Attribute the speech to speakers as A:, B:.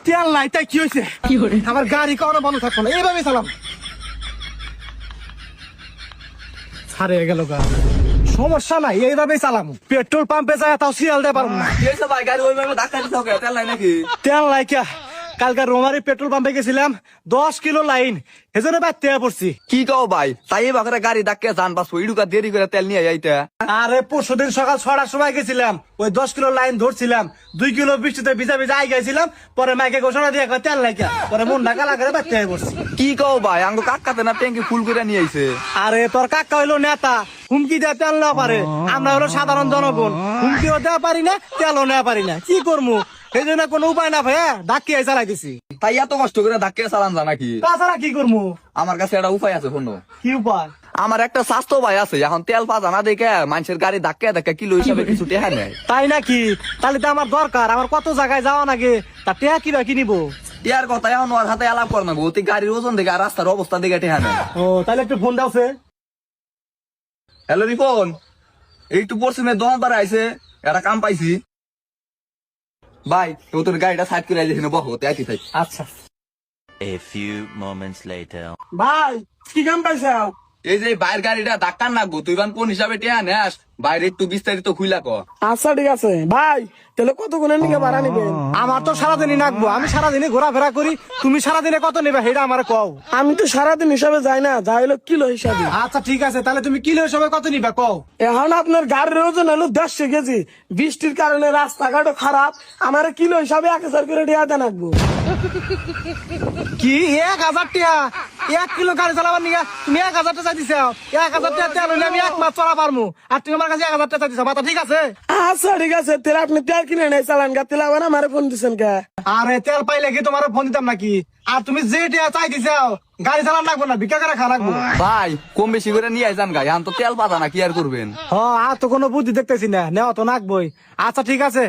A: তেল নাই তাই কি হয়েছে? আমার গাড়ি কখনো বন্ধ থাকবো না, এইভাবে চালাম। হারিয়ে গেল গা, সমস্যা নাই, এইভাবে চালাম। পেট্রোল পাম্পে যায় তাও সিরিয়াল দিতে পারবো না।
B: ভাই গাড়ি ওইভাবে ধাক্কা দিতে হবে, তেল নাই নাকি?
A: তেল নাই কে? কালকে রোমারি পেট্রোল পাম্পে গেছিলাম, 10 কিলো লাইন, এজন্য বাড়তে পড়ছি।
B: কি কও ভাই, তাই বাকরে গাড়ি ধাক্কা যান বাস ইডুকা দেরি করে তেল নিয়ে যাইতে।
A: আরে পরশুদিন সকাল 6টার সময় গেছিলাম, ওই 10 কিলো লাইন ধরছিলাম, 2 কিলো বৃষ্টিতে ভিজা ভিজা আই গেছিলাম। পরে মাইকে ঘোষণা দিয়ে কয় তেল নাই কে, পরে মন ঢাকা লাগারে বাড়তে পড়ছি।
B: কি কও ভাই, আঙ্গো কাকাতে না ট্যাঙ্কি ফুল করে নিয়ে আইছে।
A: আরে তোর কাকা হইলো নেতা, হুমকি দেওয়া তেল নেওয়া পারে, আমরা হলো সাধারণ জনগণ, হুমকিও দেওয়া পারি না, তেলও নেওয়া পারি না, কি করবো? এই জন্য কোনো উপায় না ভাইয়া, ধাক্কিয়ে চালাই দিছি।
B: তাই এত কষ্ট করে ধাক্কা চালান যা নাকি?
A: তাছাড়া কি করবো?
B: আমার কাছে একটা উপায় আছে শোনো।
A: কি উপায়?
B: আমার একটা স্বাস্থ্য ভাই আছে, এখন তেল পাজা না দেখে মানুষের গাড়ি ধাক্কা ধাক্কা কিলো হিসাবে কিছু টেহা নেয়।
A: তাই নাকি? তাহলে তো আমার দরকার, আমার কত জায়গায় যাওয়া নাকি, তা টেয়া কিবা কিনিবো?
B: টিয়ার কথা এখন ওর হাতে আলাপ কর না, তুই গাড়ির ওজন দেখে আর রাস্তার অবস্থা দেখে টেহা নেয়।
A: ও তাহলে একটু ফোন দাওছে।
B: হ্যালো রিপন, একটু পশ্চিমের দোকানদার আইছে, একটা কাম পাইছি। ভাই তোর গাড়িটা সাইড করে আইছি না, বহো তাই থাই।
A: আচ্ছা
C: A few moments later.
A: ভাই, কি কাম পাইছাও?
B: এই যে বাইরের গাড়িটা ধাক্কা নাগবো, তুই বান কোন হিসাবে টেহা নেস, বাইরে একটু বিস্তারিত খুইলা ক।
D: আচ্ছা ঠিক আছে ভাই, তাহলে কতক্ষণের নিকে ভাড়া নিবেন?
A: আমার তো সারাদিনই নাকবো, আমি সারাদিনই ঘোরাফেরা করি, তুমি সারাদিনে কত নেবে সেটা আমার কও।
D: আমি তো সারাদিন হিসাবে যাই না, যাই হলো কিলো হিসাবে।
A: আচ্ছা ঠিক আছে, তাহলে তুমি কিলো হিসাবে কত নিবে কও।
D: এখন আপনার গাড়ির ওজন হলো 150 কেজি, বৃষ্টির কারণে রাস্তাঘাটও খারাপ, আমার কিলো হিসাবে 1000 করে দেওয়া দেন রাখবো।
A: কি 1000 টাকা? 1 কিলো গাড়ি চালাবার নিগা তুমি 1000 টাকা চাইছিস? 1000 টাকা তেল হইলে আমি 1 মাস চলা পারমু, আর তুমি আমার কাছে 1000 টাকা চাইছিস? মাথা ঠিক আছে?
D: আচ্ছা ঠিক আছে, তাহলে আপনি তেল কিনে নেই চালান গা, তাহলে আবার আমার ফোন দিচ্ছেন কে?
A: আরে তেল পাইলে কি তোমার ফোন দিতাম নাকি? আর তুমি যে টাকা চাইছিস গাড়ি চালান লাগবো না, ভিক্ষা করে খাওয়া লাগবো।
B: ভাই কম বেশি করে নিয়ে যান গাড়ি, এখন তো তেল পাতা না, কি আর করবেন?
A: আর তো কোনো বুদ্ধি দেখতেছি না, নেওয়া তো নাকবই। আচ্ছা ঠিক আছে,